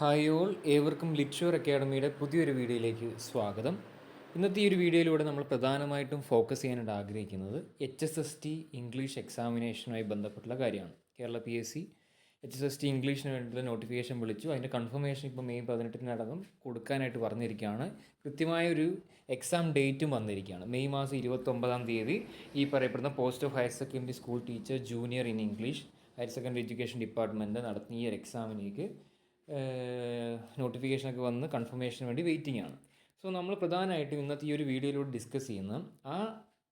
Hi all, ഏവർക്കും ലിറ്റ്ഷുവർ അക്കാഡമിയുടെ പുതിയൊരു വീഡിയോയിലേക്ക് സ്വാഗതം. ഇന്നത്തെ ഈ ഒരു വീഡിയോയിലൂടെ നമ്മൾ പ്രധാനമായിട്ടും ഫോക്കസ് ചെയ്യാനായിട്ട് ആഗ്രഹിക്കുന്നത് HSST ഇംഗ്ലീഷ് എക്സാമിനേഷനുമായി ബന്ധപ്പെട്ടുള്ള കാര്യമാണ്. കേരള PSC HSST ഇംഗ്ലീഷിന് വേണ്ടിയുള്ള നോട്ടിഫിക്കേഷൻ വിളിച്ചു. അതിൻ്റെ കൺഫർമേഷൻ ഇപ്പോൾ മെയ് 18-നകം കൊടുക്കാനായിട്ട് പറഞ്ഞിരിക്കുകയാണ്. കൃത്യമായൊരു എക്സാം ഡേറ്റും വന്നിരിക്കുകയാണ്. മെയ് മാസം 29-ാം തീയതി ഈ പറയപ്പെടുന്ന post of higher secondary school teacher junior in English higher secondary education department നടത്തുന്ന ഈ ഒരു എക്സാമിലേക്ക് നോട്ടിഫിക്കേഷനൊക്കെ വന്ന് കൺഫർമേഷന് വേണ്ടി വെയിറ്റിംഗ് ആണ്. സോ നമ്മൾ പ്രധാനമായിട്ടും ഇന്നത്തെ ഈ ഒരു വീഡിയോയിലൂടെ ഡിസ്കസ് ചെയ്യുന്ന ആ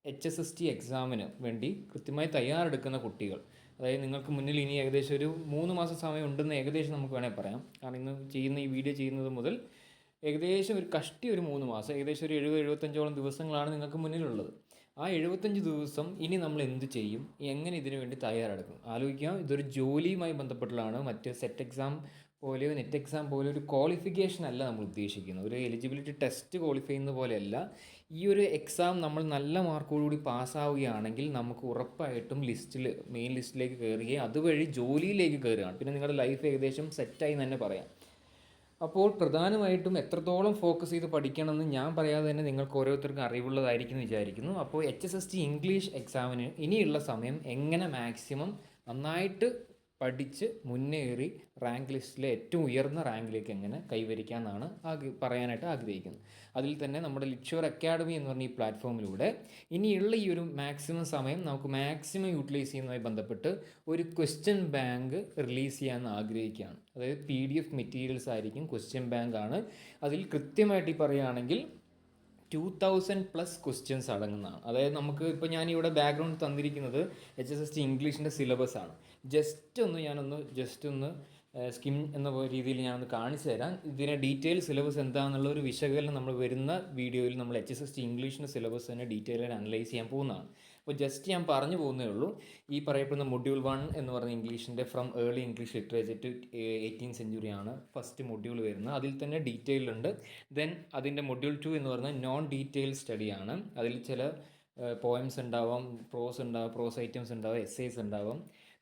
HSST എക്സാമിന് വേണ്ടി കൃത്യമായി തയ്യാറെടുക്കുന്ന കുട്ടികൾ, അതായത് നിങ്ങൾക്ക് മുന്നിൽ ഇനി ഏകദേശം ഒരു 3 മാസം സമയം ഉണ്ടെന്ന് ഏകദേശം നമുക്ക് വേണമെങ്കിൽ പറയാം. കാരണം ഇന്ന് ചെയ്യുന്ന ഈ വീഡിയോ ചെയ്യുന്നത് മുതൽ ഏകദേശം ഒരു കഷ്ടി ഒരു 3 മാസം, ഏകദേശം ഒരു 70-75ഓളം ദിവസങ്ങളാണ് നിങ്ങൾക്ക് മുന്നിലുള്ളത്. ആ 75 ദിവസം ഇനി നമ്മൾ എന്ത് ചെയ്യും, എങ്ങനെ ഇതിനു വേണ്ടി തയ്യാറെടുക്കും? ആലോചിക്കാം. ഇതൊരു ജോലിയുമായി ബന്ധപ്പെട്ടുള്ളതാണ്. മറ്റ് സെറ്റ് എക്സാം പോലെയോ നെറ്റ് എക്സാം പോലെയോ ഒരു ക്വാളിഫിക്കേഷൻ അല്ല നമ്മൾ ഉദ്ദേശിക്കുന്നത്. ഒരു എലിജിബിലിറ്റി ടെസ്റ്റ് ക്വാളിഫൈ ചെയ്യുന്ന പോലെയല്ല. ഈ ഒരു എക്സാം നമ്മൾ നല്ല മാർക്കോടുകൂടി പാസ്സാവുകയാണെങ്കിൽ നമുക്ക് ഉറപ്പായിട്ടും മെയിൻ ലിസ്റ്റിലേക്ക് കയറുകയും അതുവഴി ജോലിയിലേക്ക് കയറുകയാണ്. പിന്നെ നിങ്ങളുടെ ലൈഫ് ഏകദേശം സെറ്റായി തന്നെ പറയാം. അപ്പോൾ പ്രധാനമായിട്ടും എത്രത്തോളം ഫോക്കസ് ചെയ്ത് പഠിക്കണമെന്ന് ഞാൻ പറയാതെ തന്നെ നിങ്ങൾക്ക് ഓരോരുത്തർക്കും അറിവുള്ളതായിരിക്കും എന്ന് വിചാരിക്കുന്നു. അപ്പോൾ HSST ഇംഗ്ലീഷ് എക്സാമിന് ഇനിയുള്ള സമയം എങ്ങനെ മാക്സിമം നന്നായിട്ട് പഠിച്ച് മുന്നേറി റാങ്ക് ലിസ്റ്റിലെ ഏറ്റവും ഉയർന്ന റാങ്കിലേക്ക് എങ്ങനെ കൈവരിക്കാമെന്നാണ് പറയാനായിട്ട് ആഗ്രഹിക്കുന്നത്. അതിൽ തന്നെ നമ്മുടെ ലിറ്റ്ഷുവർ അക്കാഡമി എന്ന് പറഞ്ഞ ഈ പ്ലാറ്റ്ഫോമിലൂടെ ഇനിയുള്ള ഈ ഒരു മാക്സിമം സമയം നമുക്ക് മാക്സിമം യൂട്ടിലൈസ് ചെയ്യുന്നതുമായി ബന്ധപ്പെട്ട് ഒരു ക്വസ്റ്റ്യൻ ബാങ്ക് റിലീസ് ചെയ്യാമെന്ന് ആഗ്രഹിക്കുകയാണ്. അതായത് PDF മെറ്റീരിയൽസ് ആയിരിക്കും, ക്വസ്റ്റ്യൻ ബാങ്ക് ആണ്. അതിൽ കൃത്യമായിട്ട് പറയുകയാണെങ്കിൽ 2000+ ക്വസ്റ്റ്യൻസ് അടങ്ങുന്നതാണ്. അതായത് നമുക്ക് ഇപ്പോൾ ഞാനിവിടെ ബാക്ക്ഗ്രൗണ്ട് തന്നിരിക്കുന്നത് HSST ഇംഗ്ലീഷിൻ്റെ സിലബസ് ആണ്. ജസ്റ്റ് ഒന്ന് സ്കിം എന്ന രീതിയിൽ ഞാനൊന്ന് കാണിച്ചു തരാം. ഇതിനെ ഡീറ്റെയിൽ സിലബസ് എന്താണെന്നുള്ള ഒരു വിശകലനം നമ്മൾ വരുന്ന വീഡിയോയിൽ നമ്മൾ HSST ഇംഗ്ലീഷിൻ്റെ സിലബസ് തന്നെ ഡീറ്റെയിൽ ആയിട്ട് അനലൈസ് ചെയ്യാൻ പോകുന്നതാണ്. അപ്പോൾ ജസ്റ്റ് ഞാൻ പറഞ്ഞു പോകുന്നേ ഉള്ളൂ. ഈ പറയപ്പെടുന്ന മൊഡ്യൂൾ 1 എന്ന് പറഞ്ഞ ഇംഗ്ലീഷിൻ്റെ from early English literature to 18th century ആണ് ഫസ്റ്റ് മൊഡ്യൂൾ വരുന്നത്. അതിൽ തന്നെ ഡീറ്റെയിൽ ഉണ്ട്. ദെൻ അതിൻ്റെ മൊഡ്യൂൾ 2 എന്ന് പറഞ്ഞാൽ നോൺ ഡീറ്റെയിൽ സ്റ്റഡിയാണ്. അതിൽ ചില പോയംസ് ഉണ്ടാവാം, പ്രോസ് ഐറ്റംസ് ഉണ്ടാവാം, എസ്സേസ് ഉണ്ടാവാം.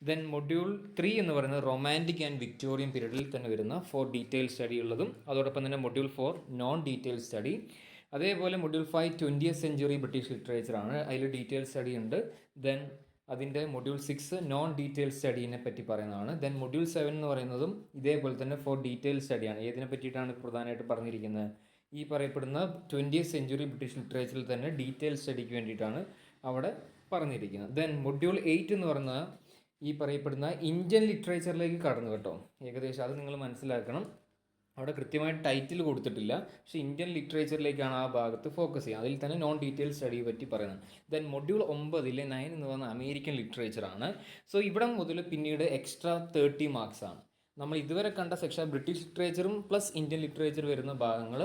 ദെൻ മൊഡ്യൂൾ 3 എന്ന് പറയുന്നത് റൊമാൻറ്റിക് ആൻഡ് വിക്ടോറിയൻ പീരീഡിൽ തന്നെ വരുന്ന 4 ഡീറ്റെയിൽ സ്റ്റഡി ഉള്ളതും, അതോടൊപ്പം തന്നെ മൊഡ്യൂൾ 4 നോൺ ഡീറ്റെയിൽ സ്റ്റഡി. അതേപോലെ module 5 20th century British literature ആണ്. അതിൽ ഡീറ്റെയിൽ സ്റ്റഡി ഉണ്ട്. ദെൻ അതിൻ്റെ മൊഡ്യൂൾ 6 നോൺ ഡീറ്റെയിൽ സ്റ്റഡീനെ പറ്റി പറയുന്നതാണ്. ദെൻ മൊഡ്യൂൾ 7 എന്ന് പറയുന്നതും ഇതേപോലെ തന്നെ 4 ഡീറ്റെയിൽ സ്റ്റഡിയാണ്. ഏതിനെ പറ്റിയിട്ടാണ് പ്രധാനമായിട്ട് പറഞ്ഞിരിക്കുന്നത്? ഈ പറയപ്പെടുന്ന 20th century ബ്രിട്ടീഷ് ലിറ്ററേച്ചറിൽ തന്നെ ഡീറ്റെയിൽ സ്റ്റഡിക്ക് വേണ്ടിയിട്ടാണ് അവിടെ പറഞ്ഞിരിക്കുന്നത്. ദെൻ മൊഡ്യൂൾ 8 എന്ന് പറയുന്ന ഈ പറയപ്പെടുന്ന ഇന്ത്യൻ ലിറ്ററേച്ചറിലേക്ക് കടന്നു കേട്ടോ. ഏകദേശം അത് നിങ്ങൾ മനസ്സിലാക്കണം. അവിടെ കൃത്യമായിട്ട് ടൈറ്റിൽ കൊടുത്തിട്ടില്ല, പക്ഷേ ഇന്ത്യൻ ലിറ്ററേച്ചറിലേക്കാണ് ആ ഭാഗത്ത് ഫോക്കസ് ചെയ്യുക. അതിൽ തന്നെ നോൺ ഡീറ്റെയിൽ സ്റ്റഡിയെ പറ്റി പറയുന്നത്. ദെൻ മൊഡ്യൂൾ 9 എന്ന് പറയുന്ന അമേരിക്കൻ ലിറ്ററേച്ചറാണ്. സോ ഇവിടെ മുതൽ പിന്നീട് എക്സ്ട്രാ 30 മാർക്സ് ആണ്. നമ്മൾ ഇതുവരെ കണ്ട സെക്ഷൻ ബ്രിട്ടീഷ് ലിറ്ററേച്ചറും പ്ലസ് ഇന്ത്യൻ ലിറ്ററേച്ചർ വരുന്ന ഭാഗങ്ങൾ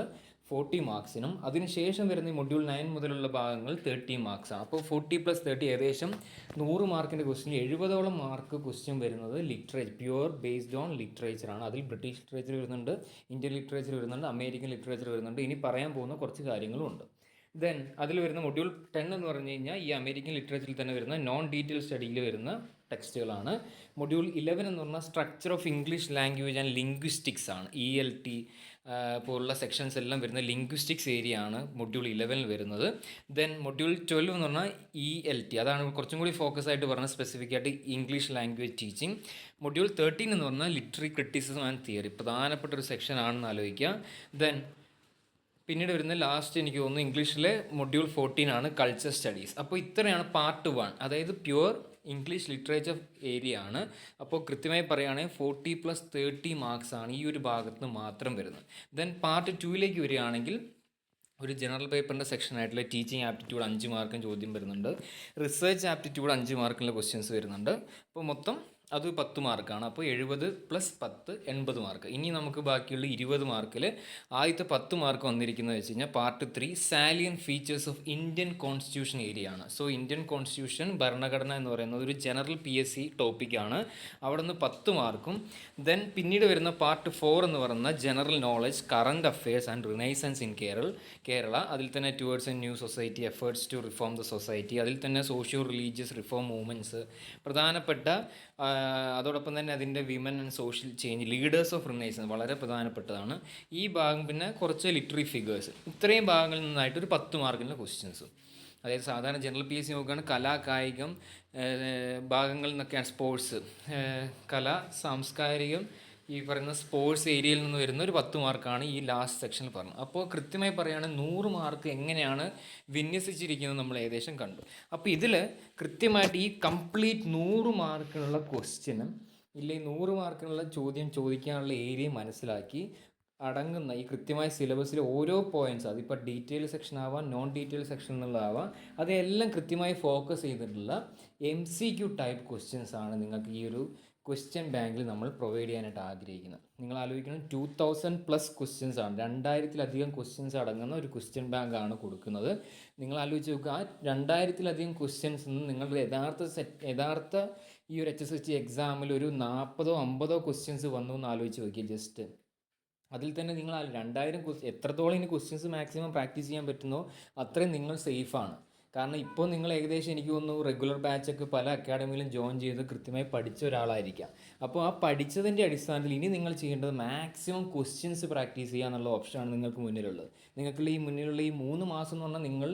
40 മാർക്സിനും അതിനുശേഷം വരുന്ന മൊഡ്യൂൾ 9 മുതലുള്ള ഭാഗങ്ങൾ 30 മാർക്സാണ്. അപ്പോൾ 40 + 30 ഏകദേശം 100 മാർക്കിൻ്റെ ക്വസ്റ്റ്യൻ 70ഓളം മാർക്ക് ക്വസ്റ്റ്യൻ വരുന്നത് പ്യുവർ ബേസ്ഡ് ഓൺ ലിറ്ററേച്ചറാണ്. അതിൽ ബ്രിട്ടീഷ് ലിറ്ററേച്ചർ വരുന്നുണ്ട്, ഇന്ത്യൻ ലിറ്ററേച്ചർ വരുന്നുണ്ട്, അമേരിക്കൻ ലിറ്ററേച്ചർ വരുന്നുണ്ട്. ഇനി പറയാൻ പോകുന്ന കുറച്ച് കാര്യങ്ങളും ഉണ്ട്. ദെൻ അതിൽ വരുന്ന മൊഡ്യൂൾ 10 എന്ന് പറഞ്ഞു കഴിഞ്ഞാൽ ഈ അമേരിക്കൻ ലിറ്ററേച്ചറിൽ തന്നെ വരുന്ന നോൺ ഡീറ്റെയിൽ സ്റ്റഡിയിൽ വരുന്ന ടെക്സ്റ്റുകളാണ്. മൊഡ്യൂൾ 11 എന്ന് പറഞ്ഞാൽ structure of English language and linguistics ആണ്. ELT പോലുള്ള സെക്ഷൻസ് എല്ലാം വരുന്ന ലിംഗ്വിസ്റ്റിക്സ് ഏരിയ ആണ് മൊഡ്യൂൾ 11 വരുന്നത്. ദെൻ മൊഡ്യൂൾ 12 എന്ന് പറഞ്ഞാൽ ELT, അതാണ് കുറച്ചും കൂടി ഫോക്കസ് ആയിട്ട് പറഞ്ഞത്, സ്പെസിഫിക് ആയിട്ട് ഇംഗ്ലീഷ് ലാംഗ്വേജ് ടീച്ചിങ്. മൊഡ്യൂൾ 13 എന്ന് പറഞ്ഞാൽ ലിറ്റററി ക്രിറ്റിസിസം ആൻഡ് തിയറി, പ്രധാനപ്പെട്ട ഒരു സെക്ഷൻ ആണെന്ന് ആലോചിക്കുക. ദെൻ പിന്നീട് വരുന്ന ലാസ്റ്റ് എനിക്ക് തോന്നുന്നു ഇംഗ്ലീഷിലെ മൊഡ്യൂൾ 14 ആണ് കൾച്ചർ സ്റ്റഡീസ്. അപ്പോൾ ഇത്രയാണ് പാർട്ട് 1, അതായത് പ്യുവർ ഇംഗ്ലീഷ് ലിറ്ററേച്ചർ ഏരിയ ആണ്. അപ്പോൾ കൃത്യമായി പറയുകയാണെങ്കിൽ 40 + 30 മാർക്സ് ആണ് ഈ ഒരു ഭാഗത്ത് മാത്രം വരുന്നത്. ദെൻ പാർട്ട് 2ലേക്ക് വരികയാണെങ്കിൽ ഒരു ജനറൽ പേപ്പറിൻ്റെ സെക്ഷനായിട്ടുള്ള ടീച്ചിങ് ആപ്റ്റിറ്റ്യൂഡ് 5 മാർക്കും ചോദ്യം വരുന്നുണ്ട്. റിസർച്ച് ആപ്റ്റിറ്റ്യൂഡ് 5 മാർക്കുള്ള ക്വസ്റ്റ്യൻസ് വരുന്നുണ്ട്. അപ്പോൾ മൊത്തം അത് 10 മാർക്കാണ്. അപ്പോൾ 70 + 10 80 മാർക്ക്. ഇനി നമുക്ക് ബാക്കിയുള്ള 20 മാർക്കിൽ ആദ്യത്തെ 10 മാർക്ക് വന്നിരിക്കുന്നത് വെച്ച് കഴിഞ്ഞാൽ part 3 salient features of Indian constitution area ആണ്. സോ ഇന്ത്യൻ കോൺസ്റ്റിറ്റ്യൂഷൻ, ഭരണഘടന എന്ന് പറയുന്നത് ഒരു ജനറൽ PSC ടോപ്പിക്കാണ്. അവിടെ നിന്ന് 10 മാർക്കും. ദെൻ പിന്നീട് വരുന്ന പാർട്ട് 4 എന്ന് പറയുന്ന general knowledge, current affairs and renaissance in Kerala. അതിൽ തന്നെ towards a new society, efforts to reform the society, അതിൽ തന്നെ സോഷ്യോ റിലീജിയസ് റിഫോം മൂവ്മെൻറ്റ്സ്, പ്രധാനപ്പെട്ട അതോടൊപ്പം തന്നെ അതിൻ്റെ women and social change, leaders of renaissance വളരെ പ്രധാനപ്പെട്ടതാണ് ഈ ഭാഗം. പിന്നെ കുറച്ച് ലിറ്റററി ഫിഗേഴ്സ്, ഇത്രയും ഭാഗങ്ങളിൽ നിന്നായിട്ട് ഒരു 10 മാർക്കിൻ്റെ ക്വസ്റ്റ്യൻസ്. അതായത് സാധാരണ ജനറൽ PSC നോക്കുകയാണ് കലാ കായികം ഭാഗങ്ങളിൽ നിന്നൊക്കെയാണ്, സ്പോർട്സ്, കല, സാംസ്കാരികം, ഈ പറയുന്ന സ്പോർട്സ് ഏരിയയിൽ നിന്ന് വരുന്ന ഒരു 10 മാർക്കാണ് ഈ ലാസ്റ്റ് സെക്ഷനിൽ പറഞ്ഞത്. അപ്പോൾ കൃത്യമായി പറയുകയാണെങ്കിൽ 100 മാർക്ക് എങ്ങനെയാണ് വിന്യസിച്ചിരിക്കുന്നത് നമ്മൾ ഏകദേശം കണ്ടു. അപ്പോൾ ഇതിൽ കൃത്യമായിട്ട് ഈ കംപ്ലീറ്റ് 100 മാർക്കിനുള്ള ക്വസ്റ്റ്യനും ഇല്ലെങ്കിൽ 100 മാർക്കിനുള്ള ചോദ്യം ചോദിക്കാനുള്ള ഏരിയ മനസ്സിലാക്കി അടങ്ങുന്ന ഈ കൃത്യമായ സിലബസിലെ ഓരോ പോയിൻറ്റ്സ്, അതിപ്പോൾ ഡീറ്റെയിൽ സെക്ഷൻ ആവാം, നോൺ ഡീറ്റെയിൽ സെക്ഷൻ എന്നുള്ളതാവാം, അതെല്ലാം കൃത്യമായി ഫോക്കസ് ചെയ്തിട്ടുള്ള MCQ ടൈപ്പ് ക്വസ്റ്റ്യൻസ് ആണ് നിങ്ങൾക്ക് ഈ ഒരു ക്വസ്റ്റ്യൻ ബാങ്കിൽ നമ്മൾ പ്രൊവൈഡ് ചെയ്യാനായിട്ട് ആഗ്രഹിക്കുന്നത്. നിങ്ങൾ ആലോചിക്കണം, 2000+ ക്വസ്റ്റ്യൻസ് ആണ്, 2000-ലധികം ക്വസ്റ്റ്യൻസ് അടങ്ങുന്ന ഒരു ക്വസ്റ്റ്യൻ ബാങ്കാണ് കൊടുക്കുന്നത്. നിങ്ങൾ ആലോചിച്ച് നോക്കുക, ആ 2000-ലധികം ക്വസ്റ്റ്യൻസ് നിന്ന് നിങ്ങളുടെ യഥാർത്ഥ ഈ ഒരു HSST എക്സാമിൽ ഒരു 40-50 ക്വസ്റ്റ്യൻസ് വന്നു എന്ന് ആലോചിച്ച് നോക്കിയാൽ ജസ്റ്റ് അതിൽ തന്നെ നിങ്ങൾ 2000 എത്രത്തോളം ഇനി ക്വസ്റ്റ്യൻസ് മാക്സിമം പ്രാക്ടീസ് ചെയ്യാൻ പറ്റുന്നോ അത്രയും നിങ്ങൾ സേഫാണ്. കാരണം ഇപ്പോൾ നിങ്ങൾ ഏകദേശം എനിക്ക് തോന്നുന്നു റെഗുലർ ബാച്ചൊക്കെ പല അക്കാഡമിയിലും ജോയിൻ ചെയ്ത് കൃത്യമായി പഠിച്ച ഒരാളായിരിക്കാം. അപ്പോൾ ആ പഠിച്ചതിൻ്റെ അടിസ്ഥാനത്തിൽ ഇനി നിങ്ങൾ ചെയ്യേണ്ടത് മാക്സിമം ക്വസ്റ്റ്യൻസ് പ്രാക്ടീസ് ചെയ്യുക എന്നുള്ള ഓപ്ഷനാണ് നിങ്ങൾക്ക് മുന്നിലുള്ളത്. നിങ്ങൾക്കുള്ള ഈ മുന്നിലുള്ള ഈ 3 മാസം എന്ന് പറഞ്ഞാൽ നിങ്ങൾ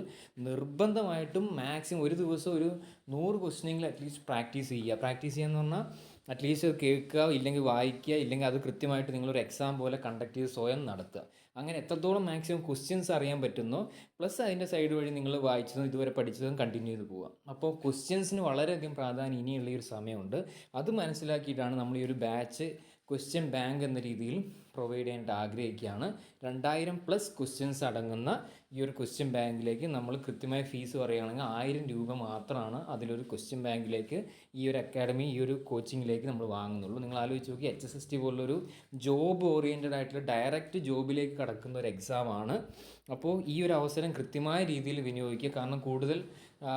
നിർബന്ധമായിട്ടും മാക്സിമം ഒരു ദിവസം ഒരു 100 ക്വസ്റ്റ്യനെങ്കിലും അറ്റ്ലീസ്റ്റ് പ്രാക്ടീസ് ചെയ്യുക. പ്രാക്ടീസ് ചെയ്യുക എന്ന് പറഞ്ഞാൽ അറ്റ്ലീസ്റ്റ് കേൾക്കുക, ഇല്ലെങ്കിൽ വായിക്കുക, ഇല്ലെങ്കിൽ അത് കൃത്യമായിട്ട് നിങ്ങളൊരു എക്സാം പോലെ കണ്ടക്ട് ചെയ്ത് സ്വയം നടത്തുക. അങ്ങനെ എത്രത്തോളം മാക്സിമം ക്വസ്റ്റ്യൻസ് അറിയാൻ പറ്റുന്നോ, പ്ലസ് അതിൻ്റെ സൈഡ് വഴി നിങ്ങൾ വായിച്ചതും ഇതുവരെ പഠിച്ചതും കണ്ടിന്യൂ ചെയ്ത് പോവുക. അപ്പോൾ ക്വസ്റ്റ്യൻസിന് വളരെയധികം പ്രാധാന്യം ഇനിയുള്ള ഈ ഒരു സമയമുണ്ട്. അത് മനസ്സിലാക്കിയിട്ടാണ് നമ്മൾ ഈ ഒരു ബാച്ച് ക്വസ്റ്റ്യൻ ബാങ്ക് എന്ന രീതിയിൽ പ്രൊവൈഡ് ചെയ്യാനായിട്ട് ആഗ്രഹിക്കുകയാണ്. 2000+ ക്വസ്റ്റ്യൻസ് അടങ്ങുന്ന ഈ ഒരു ക്വസ്റ്റ്യൻ ബാങ്കിലേക്ക് നമ്മൾ കൃത്യമായ ഫീസ് പറയുകയാണെങ്കിൽ 1000 രൂപ മാത്രമാണ് അതിലൊരു ക്വസ്റ്റ്യൻ ബാങ്കിലേക്ക് ഈ ഒരു അക്കാഡമി, ഈ ഒരു കോച്ചിങ്ങിലേക്ക് നമ്മൾ വാങ്ങുന്നുള്ളൂ. നിങ്ങൾ ആലോചിച്ച് നോക്കി, HSST പോലുള്ളൊരു ജോബ് ഓറിയൻറ്റഡ് ആയിട്ടുള്ള ഡയറക്റ്റ് ജോബിലേക്ക് കടക്കുന്ന ഒരു എക്സാമാണ്. അപ്പോൾ ഈ ഒരു അവസരം കൃത്യമായ രീതിയിൽ വിനിയോഗിക്കുക. കാരണം കൂടുതൽ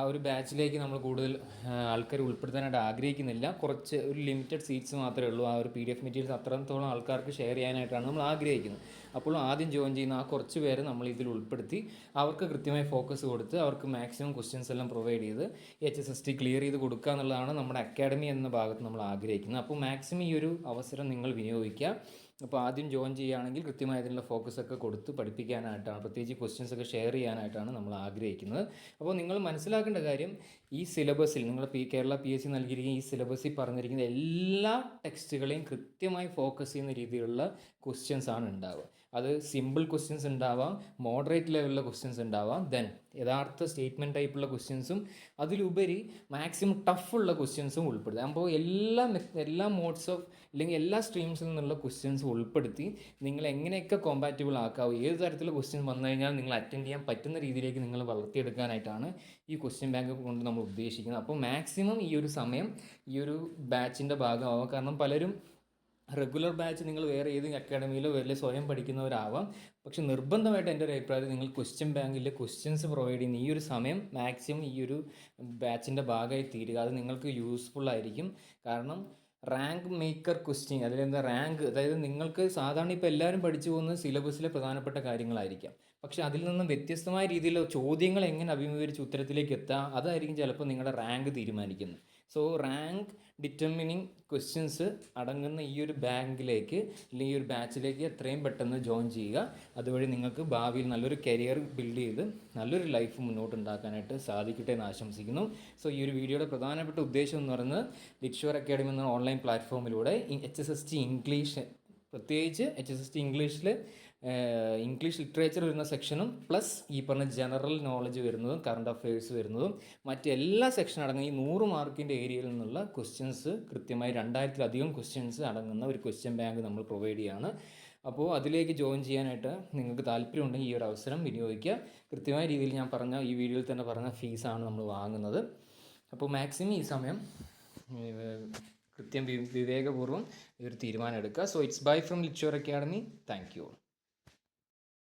ഒരു ബാച്ചിലേക്ക് നമ്മൾ കൂടുതൽ ആൾക്കാർ ഉൾപ്പെടുത്താനായിട്ട് ആഗ്രഹിക്കുന്നില്ല. കുറച്ച് ഒരു ലിമിറ്റഡ് സീറ്റ്സ് മാത്രമേ ഉള്ളൂ. ആ ഒരു PDF മെറ്റീരിയൽസ് അത്രത്തോളം ആൾക്കാർക്ക് ഷെയർ ചെയ്യാനായിട്ടാണ് നമ്മൾ ആഗ്രഹിക്കുന്നത്. അപ്പോൾ ആദ്യം ജോയിൻ ചെയ്യുന്ന ആ കുറച്ച് പേരെ നമ്മൾ ഇതിൽ ഉൾപ്പെടുത്തി അവർക്ക് കൃത്യമായി ഫോക്കസ് കൊടുത്ത് അവർക്ക് മാക്സിമം ക്വസ്റ്റ്യൻസ് എല്ലാം പ്രൊവൈഡ് ചെയ്ത് HSST ക്ലിയർ ചെയ്ത് കൊടുക്കുക എന്നുള്ളതാണ് നമ്മുടെ അക്കാഡമി എന്ന ഭാഗത്ത് നമ്മൾ ആഗ്രഹിക്കുന്നത്. അപ്പോൾ മാക്സിമം ഈ ഒരു അവസരം നിങ്ങൾ വിനിയോഗിക്കുക. അപ്പോൾ ആദ്യം ജോയിൻ ചെയ്യുകയാണെങ്കിൽ കൃത്യമായി അതിനുള്ള ഫോക്കസൊക്കെ കൊടുത്ത് പഠിപ്പിക്കാനായിട്ടാണ്, പ്രത്യേകിച്ച് ക്വസ്റ്റ്യൻസൊക്കെ ഷെയർ ചെയ്യാനായിട്ടാണ് നമ്മൾ ആഗ്രഹിക്കുന്നത്. അപ്പോൾ നിങ്ങൾ മനസ്സിലാക്കേണ്ട കാര്യം, ഈ സിലബസിൽ നിങ്ങൾ കേരള PSC നൽകിയിരിക്കുന്ന ഈ സിലബസിൽ പറഞ്ഞിരിക്കുന്ന എല്ലാ ടെക്സ്റ്റുകളെയും കൃത്യമായി ഫോക്കസ് ചെയ്യുന്ന രീതിയിലുള്ള ക്വസ്റ്റ്യൻസ് ആണ് ഉണ്ടാവുക. അത് സിമ്പിൾ ക്വസ്റ്റ്യൻസ് ഉണ്ടാവാം, മോഡറേറ്റ് ലെവലിലുള്ള ക്വസ്റ്റ്യൻസ് ഉണ്ടാവാം, ദെൻ യഥാർത്ഥ സ്റ്റേറ്റ്മെൻറ്റ് ടൈപ്പുള്ള ക്വസ്റ്റ്യൻസും അതിലുപരി മാക്സിമം ടഫുള്ള ക്വസ്റ്റ്യൻസും ഉൾപ്പെടുത്തുക. അപ്പോൾ എല്ലാ മോഡ്സ് ഓഫ് അല്ലെങ്കിൽ എല്ലാ സ്ട്രീംസിൽ നിന്നുള്ള ക്വസ്റ്റ്യൻസ് ഉൾപ്പെടുത്തി നിങ്ങൾ എങ്ങനെയൊക്കെ കോമ്പാറ്റബിൾ ആക്കാവോ, ഏത് തരത്തിലുള്ള ക്വസ്റ്റ്യൻ വന്നു കഴിഞ്ഞാൽ നിങ്ങൾ അറ്റൻഡ് ചെയ്യാൻ പറ്റുന്ന രീതിയിലേക്ക് നിങ്ങൾ വളർത്തിയെടുക്കാനായിട്ടാണ് ഈ ക്വസ്റ്റ്യൻ ബാങ്ക് കൊണ്ട് നമ്മൾ ഉദ്ദേശിക്കുന്നത്. അപ്പോൾ മാക്സിമം ഈ ഒരു സമയം ഈ ഒരു ബാച്ചിൻ്റെ ഭാഗമാവാം. കാരണം പലരും റെഗുലർ ബാച്ച് നിങ്ങൾ വേറെ ഏത് അക്കാഡമിയിലോ വലിയ സ്വയം പഠിക്കുന്നവരാവാം. പക്ഷെ നിർബന്ധമായിട്ട് എൻ്റെ ഒരു അഭിപ്രായത്തിൽ നിങ്ങൾ ക്വസ്റ്റ്യൻ ബാങ്കിലെ ക്വസ്റ്റ്യൻസ് പ്രൊവൈഡ് ചെയ്യുന്ന ഈ ഒരു സമയം മാക്സിമം ഈ ഒരു ബാച്ചിൻ്റെ ഭാഗമായി തീരുക. അത് നിങ്ങൾക്ക് യൂസ്ഫുൾ ആയിരിക്കും. കാരണം റാങ്ക് മേക്കർ ക്വസ്റ്റ്യൻ, അതിലെന്താ റാങ്ക്, അതായത് നിങ്ങൾക്ക് സാധാരണ ഇപ്പോൾ എല്ലാവരും പഠിച്ചു പോകുന്നത് സിലബസിലെ പ്രധാനപ്പെട്ട കാര്യങ്ങളായിരിക്കാം. പക്ഷേ അതിൽ നിന്നും വ്യത്യസ്തമായ രീതിയിലുള്ള ചോദ്യങ്ങൾ എങ്ങനെ അഭിമുഖീകരിച്ച് ഉത്തരത്തിലേക്ക് എത്താം, അതായിരിക്കും ചിലപ്പോൾ നിങ്ങളുടെ റാങ്ക് തീരുമാനിക്കുന്നത്. സോ റാങ്ക് ഡിറ്റർമിനിങ് ക്വസ്റ്റ്യൻസ് അടങ്ങുന്ന ഈ ഒരു ബാങ്കിലേക്ക് അല്ലെങ്കിൽ ഈ ഒരു ബാച്ചിലേക്ക് എത്രയും പെട്ടെന്ന് ജോയിൻ ചെയ്യുക. അതുവഴി നിങ്ങൾക്ക് ഭാവിയിൽ നല്ലൊരു കരിയർ ബിൽഡ് ചെയ്ത് നല്ലൊരു ലൈഫ് മുന്നോട്ട് ഉണ്ടാക്കാനായിട്ട് സാധിക്കട്ടെ എന്ന് ആശംസിക്കുന്നു. സോ ഈ ഒരു വീഡിയോയുടെ പ്രധാനപ്പെട്ട ഉദ്ദേശം എന്ന് പറയുന്നത് ലിറ്റ്ഷുവർ അക്കാഡമി എന്ന ഓൺലൈൻ പ്ലാറ്റ്ഫോമിലൂടെ HSST ഇംഗ്ലീഷ്, പ്രത്യേകിച്ച് HSST ഇംഗ്ലീഷ് ലിറ്ററേച്ചർ വരുന്ന സെക്ഷനും പ്ലസ് ഈ പറഞ്ഞ ജനറൽ നോളജ് വരുന്നതും കറണ്ട് അഫയേഴ്സ് വരുന്നതും മറ്റെല്ലാ സെക്ഷൻ അടങ്ങുന്ന ഈ 100 മാർക്കിൻ്റെ ഏരിയയിൽ നിന്നുള്ള ക്വസ്റ്റ്യൻസ് കൃത്യമായി 2000-ലധികം ക്വസ്റ്റ്യൻസ് അടങ്ങുന്ന ഒരു ക്വസ്റ്റ്യൻ ബാങ്ക് നമ്മൾ പ്രൊവൈഡ് ചെയ്യുകയാണ്. അപ്പോൾ അതിലേക്ക് ജോയിൻ ചെയ്യാനായിട്ട് നിങ്ങൾക്ക് താല്പര്യമുണ്ടെങ്കിൽ ഈ ഒരു അവസരം വിനിയോഗിക്കുക. കൃത്യമായ രീതിയിൽ ഞാൻ പറഞ്ഞ ഈ വീഡിയോയിൽ തന്നെ പറഞ്ഞ ഫീസാണ് നമ്മൾ വാങ്ങുന്നത്. അപ്പോൾ മാക്സിമം ഈ സമയം കൃത്യം വിവേകപൂർവ്വം ഒരു തീരുമാനം എടുക്കുക. സോ ഇറ്റ്സ് ബൈ ഫ്രം ലിറ്റ്ഷുവർ അക്കാഡമി. Thank U.